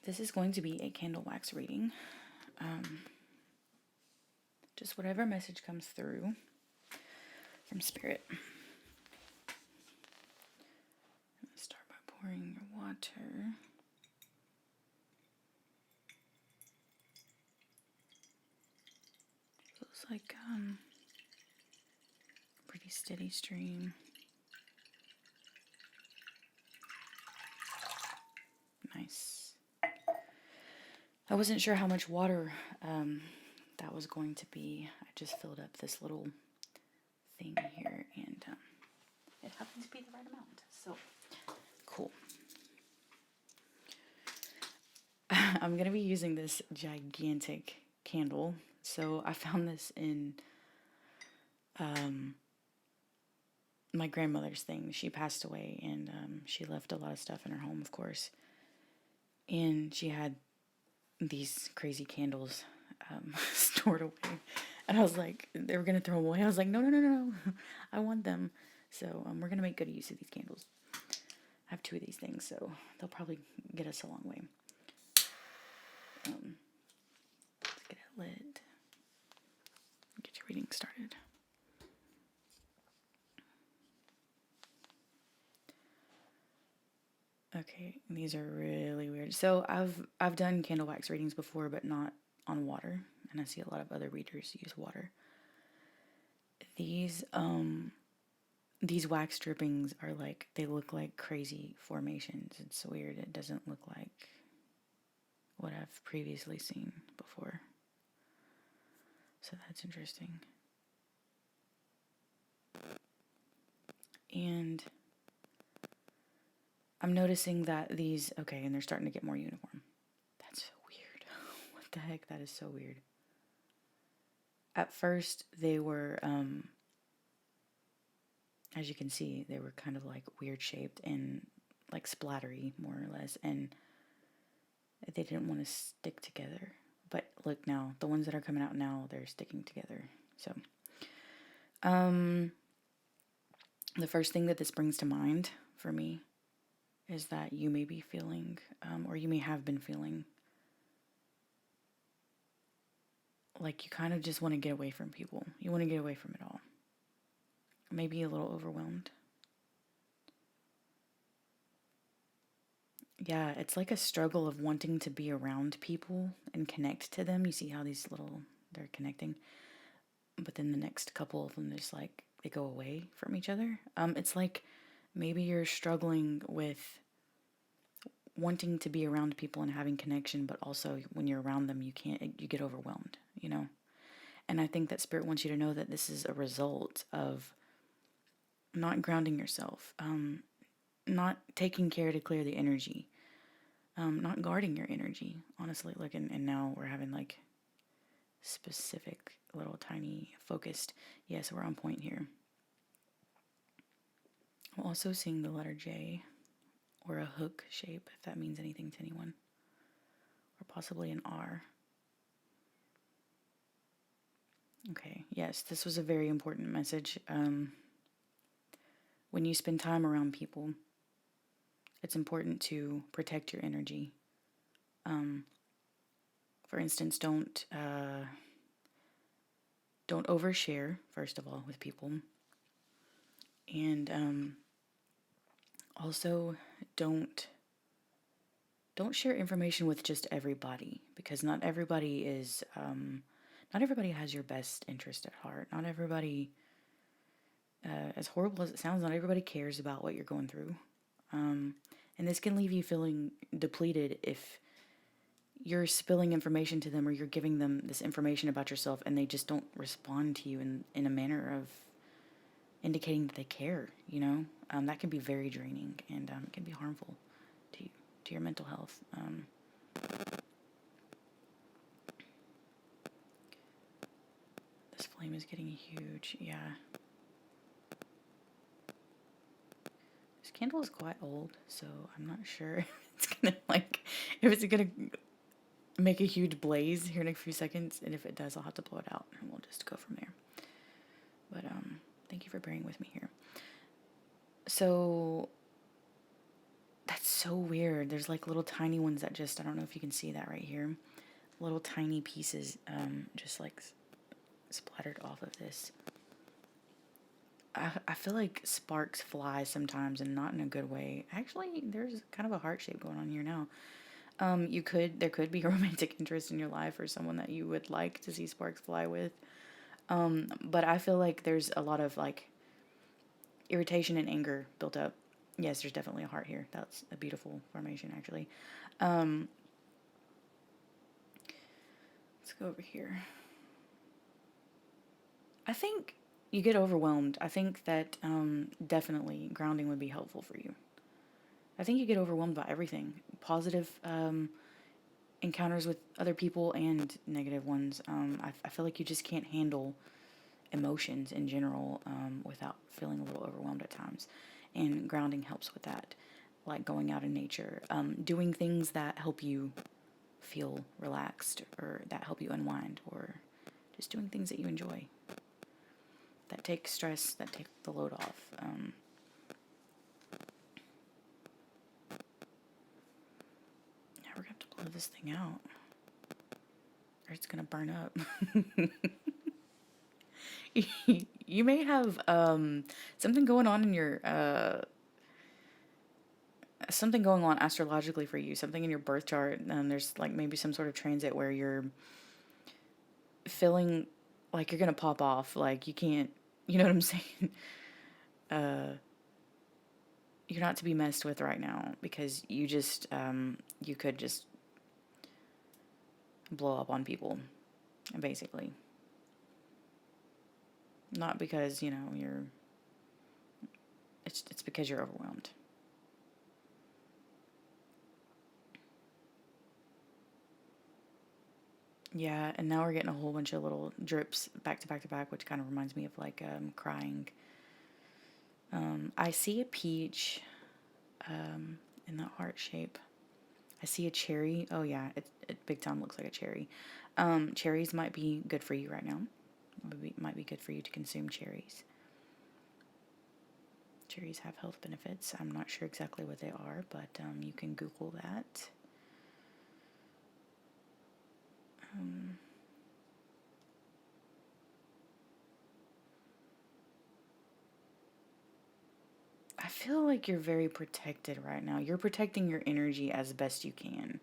this is going to be a candle wax reading. Just whatever message comes through from Spirit. Start by pouring your water. Feels like a pretty steady stream. Nice. I wasn't sure how much water that was going to be. I just filled up this little thing here, and it happens to be the right amount. So cool. I'm going to be using this gigantic candle. So I found this in my grandmother's thing. She passed away, and she left a lot of stuff in her home, of course. And she had these crazy candles stored away. And I was like, they were going to throw them away. I was like, no. I want them. So we're going to make good use of these candles. I have 2 of these things, so they'll probably get us a long way. Let's get it lit. Get your reading started. Okay, these are really weird. So I've done candle wax readings before, but not on water, and I see a lot of other readers use water. These wax drippings are like, they look like crazy formations. It's weird. It doesn't look like what I've previously seen before. So that's interesting. And I'm noticing that these, okay, and they're starting to get more uniform. That's so weird. What the heck? That is so weird. At first, they were, as you can see, they were kind of like weird shaped and like splattery, more or less, and they didn't want to stick together. But look now, the ones that are coming out now, they're sticking together. So, the first thing that this brings to mind for me is that you may be feeling, or you may have been feeling, like you kind of just want to get away from people. You want to get away from it all. Maybe a little overwhelmed. Yeah, it's like a struggle of wanting to be around people and connect to them. You see how they're connecting. But then the next couple of them, just like, they go away from each other. It's like maybe you're struggling with wanting to be around people and having connection, but also when you're around them, you get overwhelmed, you know? And I think that Spirit wants you to know that this is a result of not grounding yourself, not taking care to clear the energy, not guarding your energy, honestly. Look, and now we're having like specific, little tiny focused. Yes, we're on point here. I'm also seeing the letter J, or a hook shape, if that means anything to anyone, or possibly an R. Okay, yes, this was a very important message. When you spend time around people, it's important to protect your energy. For instance, don't overshare, first of all, with people. And also don't share information with just everybody, because not everybody has your best interest at heart. Not everybody, as horrible as it sounds, not everybody cares about what you're going through. And this can leave you feeling depleted if you're spilling information to them, or you're giving them this information about yourself and they just don't respond to you in a manner of indicating that they care, you know? That can be very draining, and it can be harmful to your mental health. This flame is getting huge, yeah. This candle is quite old, so I'm not sure if it's gonna make a huge blaze here in a few seconds, and if it does, I'll have to blow it out, and we'll just go from there. But thank you for bearing with me here. So That's so weird. There's like little tiny ones that just, I don't know if you can see that right here. Little tiny pieces just like splattered off of this. I feel like sparks fly sometimes and not in a good way. Actually, there's kind of a heart shape going on here now. There could be a romantic interest in your life or someone that you would like to see sparks fly with. But I feel like there's a lot of like irritation and anger built up. Yes, there's definitely a heart here. That's a beautiful formation, actually. Let's go over here. I think you get overwhelmed. I think that definitely grounding would be helpful for you. I think you get overwhelmed by everything, positive encounters with other people and negative ones. I feel like you just can't handle emotions in general without feeling a little overwhelmed at times. And grounding helps with that, like going out in nature, doing things that help you feel relaxed or that help you unwind, or just doing things that you enjoy that take stress, that take the load off. Now we're going to have to blow this thing out or it's going to burn up. You may have something going on in your something going on astrologically for you, something in your birth chart. There's like maybe some sort of transit where you're feeling like you're gonna pop off, like you can't, you know what I'm saying? You're not to be messed with right now because you just you could just blow up on people, basically. Not because you're. It's because you're overwhelmed. Yeah, and now we're getting a whole bunch of little drips back to back to back, which kind of reminds me of like crying. I see a peach in that heart shape. I see a cherry. Oh yeah, it big time looks like a cherry. Cherries might be good for you right now. Might be good for you to consume cherries. Cherries have health benefits. I'm not sure exactly what they are, but you can Google that. I feel like you're very protected right now. You're protecting your energy as best you can.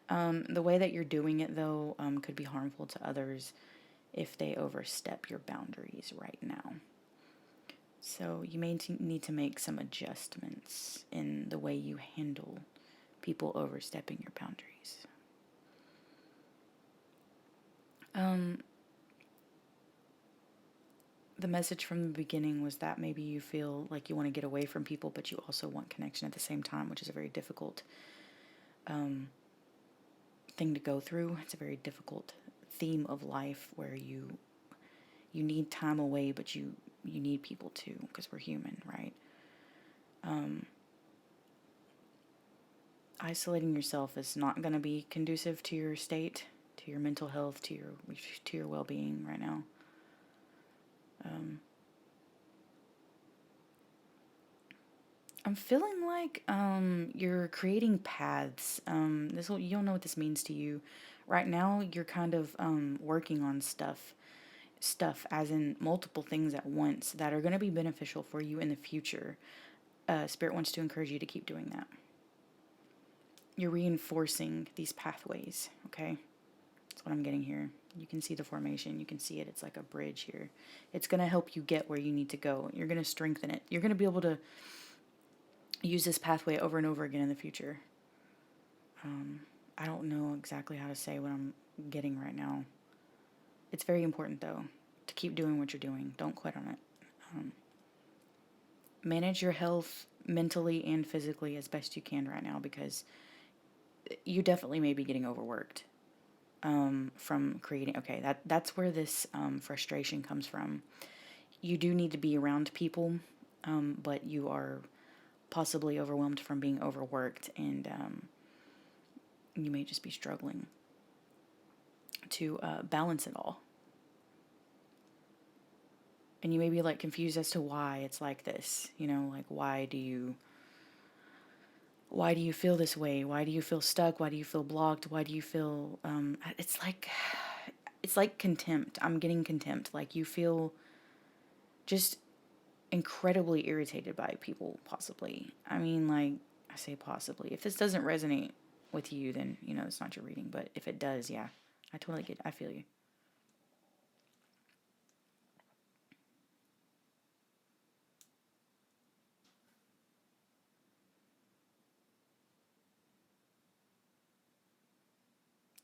The way that you're doing it, though, could be harmful to others if they overstep your boundaries right now. So you may need to make some adjustments in the way you handle people overstepping your boundaries. The message from the beginning was that maybe you feel like you want to get away from people, but you also want connection at the same time, which is a very difficult thing to go through. It's a very difficult theme of life where you need time away, but you need people too, because we're human, right? Isolating yourself is not going to be conducive to your state, to your mental health, to your well-being right now. I'm feeling like you're creating paths. You'll know what this means to you. Right now, you're kind of working on stuff as in multiple things at once that are going to be beneficial for you in the future. Spirit wants to encourage you to keep doing that. You're reinforcing these pathways. Okay, that's what I'm getting here. You can see the formation. You can see it. It's like a bridge here. It's going to help you get where you need to go. You're going to strengthen it. You're going to be able to use this pathway over and over again in the future. I don't know exactly how to say what I'm getting right now. It's very important, though, to keep doing what you're doing. Don't quit on it. Manage your health mentally and physically as best you can right now, because you definitely may be getting overworked from creating. Okay, that's where this frustration comes from. You do need to be around people, but you are possibly overwhelmed from being overworked, and you may just be struggling to balance it all. And you may be like confused as to why it's like this, like why do you Why do you feel this way? Why do you feel stuck? Why do you feel blocked? Why do you feel it's like contempt. I'm getting contempt. Like you feel just incredibly irritated by people, possibly. I mean, like, I say possibly. If this doesn't resonate with you, then, you know, it's not your reading. But if it does, yeah, I totally get it. I feel you.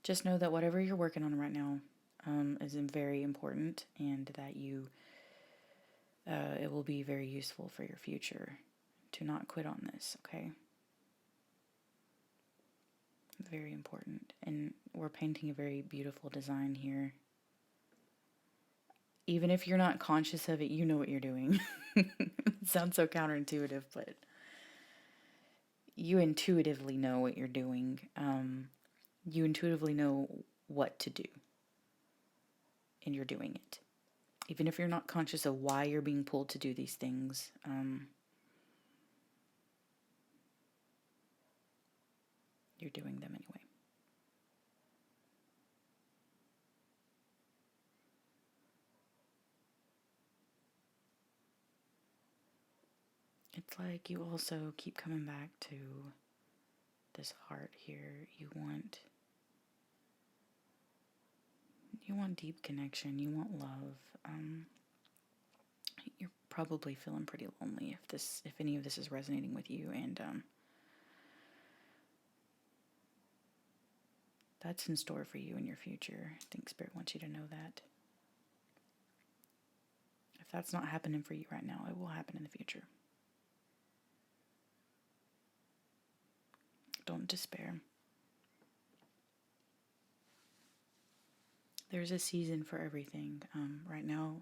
Just know that whatever you're working on right now is very important, and that it will be very useful for your future to not quit on this, okay? Very important. And we're painting a very beautiful design here. Even if you're not conscious of it, you know what you're doing. It sounds so counterintuitive, but you intuitively know what you're doing. You intuitively know what to do, and you're doing it. Even if you're not conscious of why you're being pulled to do these things, you're doing them anyway. It's like you also keep coming back to this heart here. You want deep connection. You want love. You're probably feeling pretty lonely if any of this is resonating with you, and that's in store for you in your future. I think Spirit wants you to know that. If that's not happening for you right now, it will happen in the future. Don't despair. There's a season for everything. Right now,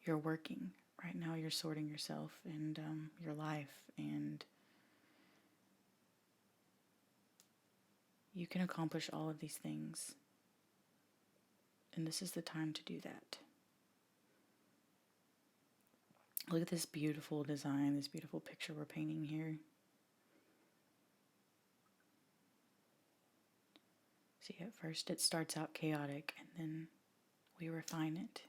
you're working. Right now, you're sorting yourself and your life, and you can accomplish all of these things. And this is the time to do that. Look at this beautiful design, this beautiful picture we're painting here. See, at first it starts out chaotic, and then we refine it.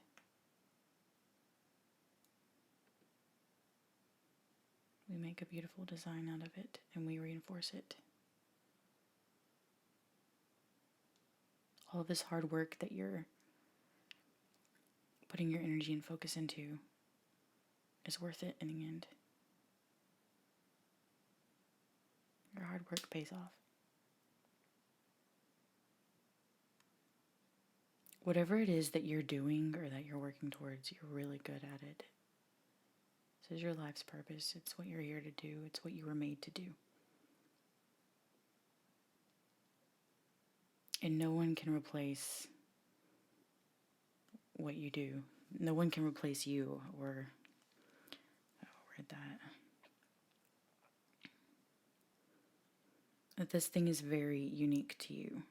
We make a beautiful design out of it, and we reinforce it. All of this hard work that you're putting your energy and focus into is worth it in the end. Your hard work pays off. Whatever it is that you're doing or that you're working towards, you're really good at it. This is your life's purpose. It's what you're here to do. It's what you were made to do. And no one can replace what you do. No one can replace you or... read that this thing is very unique to you,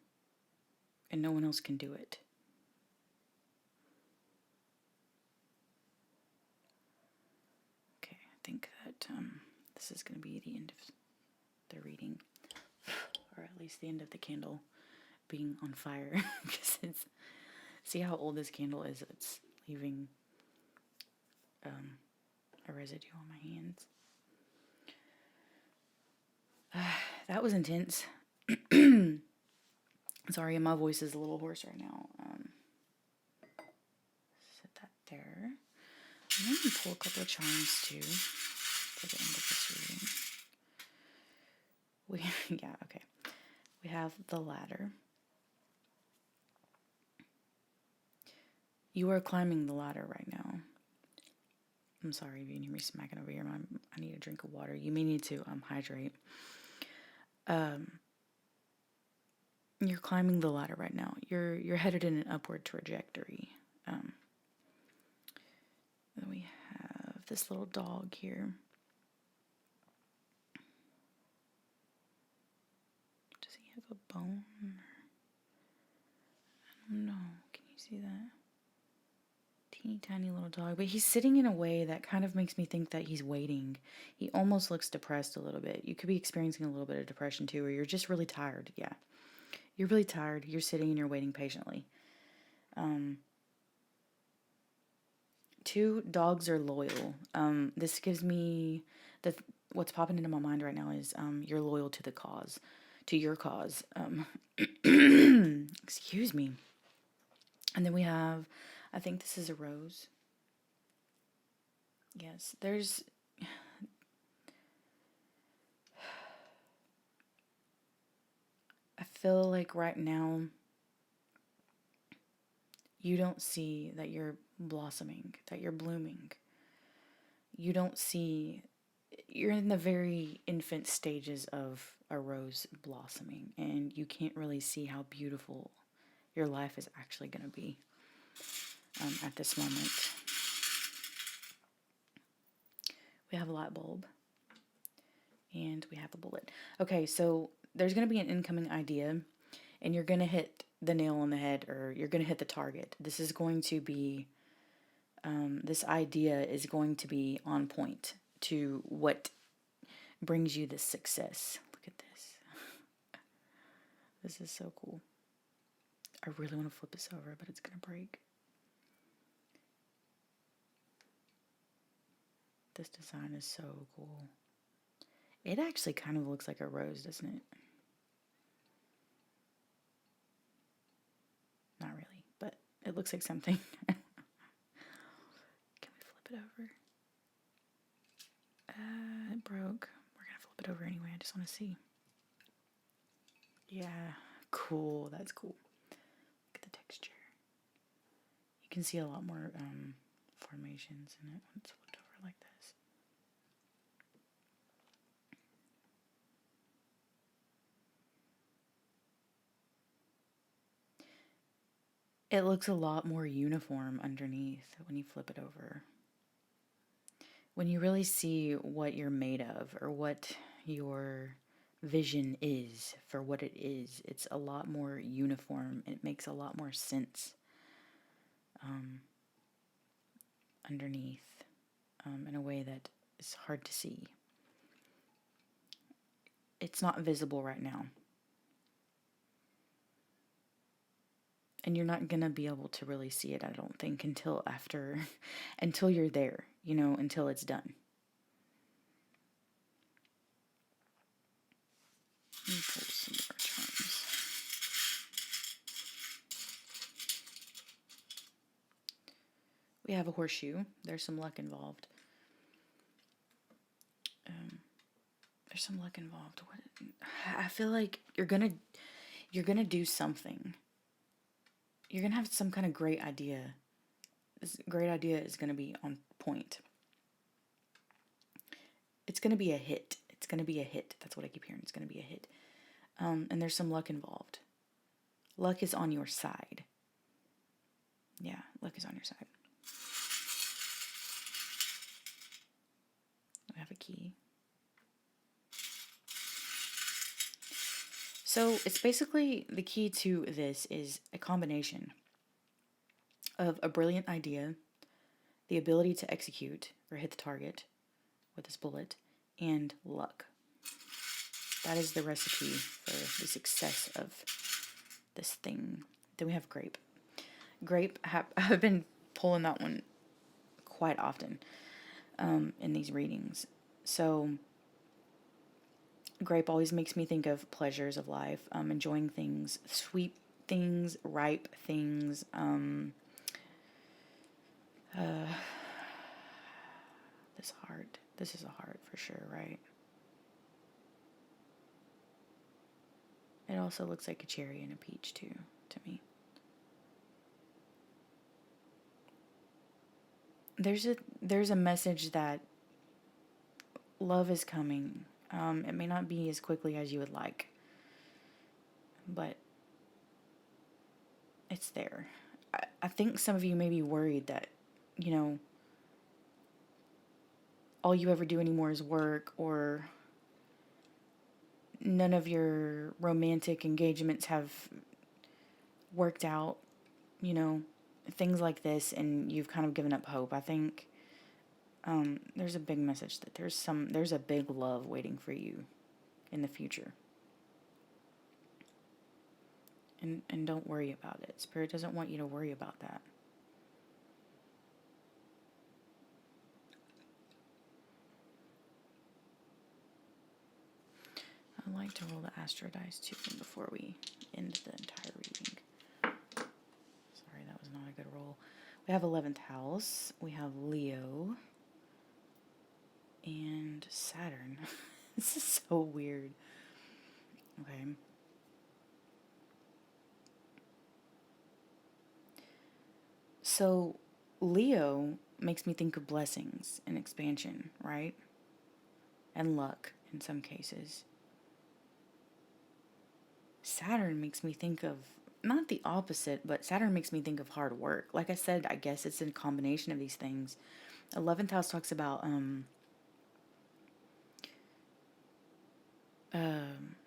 and no one else can do it. Okay, I think that this is going to be the end of the reading, or at least the end of the candle being on fire, because see how old this candle is? It's leaving a residue on my hands. That was intense. Sorry, my voice is a little hoarse right now. Set that there. I'm going to pull a couple of charms too for the end of this reading. Yeah, okay. We have the ladder. You are climbing the ladder right now. I'm sorry if you hear me smacking over here. I need a drink of water. You may need to hydrate. You're climbing the ladder right now. You're headed in an upward trajectory. Then we have this little dog here. Does he have a bone? I don't know. Can you see that? Teeny tiny little dog, but he's sitting in a way that kind of makes me think that he's waiting. He almost looks depressed a little bit. You could be experiencing a little bit of depression too, or you're just really tired. Yeah. You're really tired. You're sitting and you're waiting patiently. Two, dogs are loyal. This gives me what's popping into my mind right now is you're loyal to the cause, to your cause. Excuse me. And then we have, I think this is a rose. Yes, there's. I feel like right now you don't see that you're blossoming, that you're blooming. You don't see, you're in the very infant stages of a rose blossoming, and you can't really see how beautiful your life is actually going to be at this moment. We have a light bulb, and we have a bullet. Okay, so there's going to be an incoming idea, and you're going to hit the nail on the head, or you're going to hit the target. This is going to be, this idea is going to be on point to what brings you this success. Look at this. This is so cool. I really want to flip this over, but it's going to break. This design is so cool. It actually kind of looks like a rose, doesn't it? Not really, but it looks like something. Can we flip it over? It broke. We're going to flip it over anyway. I just want to see. Yeah, cool. That's cool. Look at the texture. You can see a lot more formations in it when it's flipped over like this. It looks a lot more uniform underneath when you flip it over. When you really see what you're made of, or what your vision is for what it is, it's a lot more uniform. It makes a lot more sense underneath in a way that is hard to see. It's not visible right now. And you're not going to be able to really see it, I don't think, until after, until you're there, you know, until it's done. Let me pull some more charms. We have a horseshoe. There's some luck involved. There's some luck involved. What? I feel like you're gonna do something. You're gonna have some kind of great idea. This great idea is gonna be on point. It's gonna be a hit. It's gonna be a hit. That's what I keep hearing. It's gonna be a hit. And there's some luck involved. Luck is on your side. Yeah, luck is on your side. We have a key. So it's basically, the key to this is a combination of a brilliant idea, the ability to execute or hit the target with this bullet, and luck. That is the recipe for the success of this thing. Then we have grape. Grape, I've been pulling that one quite often in these readings. So grape always makes me think of pleasures of life, enjoying things, sweet things, ripe things. This heart. This is a heart for sure, right? It also looks like a cherry and a peach too, to me. There's a message that love is coming. It may not be as quickly as you would like, but it's there. I think some of you may be worried that, you know, all you ever do anymore is work, or none of your romantic engagements have worked out, you know. things like this and you've kind of given up hope, I think there's a big message that there's a big love waiting for you in the future. And don't worry about it. Spirit doesn't want you to worry about that. I'd like to roll the astro dice too before we end the entire reading. Sorry, that was not a good roll. We have 11th house. We have Leo. And Saturn. This is so weird. Okay. So, Leo makes me think of blessings and expansion, right? And luck in some cases. Saturn makes me think of not the opposite, but Saturn makes me think of hard work. Like I said, I guess it's a combination of these things. 11th house talks about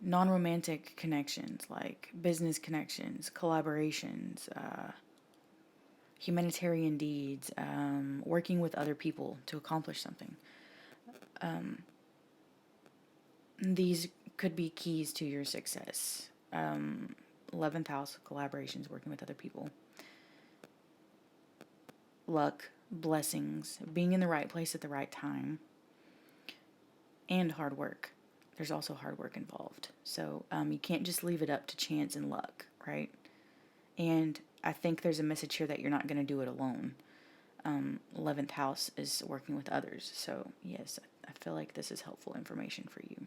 non-romantic connections, like business connections, collaborations, humanitarian deeds, working with other people to accomplish something. These could be keys to your success. 11th house, collaborations, working with other people. Luck, blessings, being in the right place at the right time, and hard work. There's also hard work involved. So you can't just leave it up to chance and luck, right? And I think there's a message here that you're not going to do it alone. 11th house is working with others. So, yes, I feel like this is helpful information for you.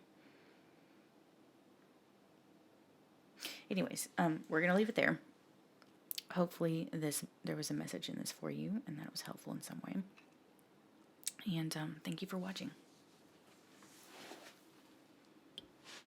Anyways, we're going to leave it there. Hopefully there was a message in this for you and that it was helpful in some way. And thank you for watching.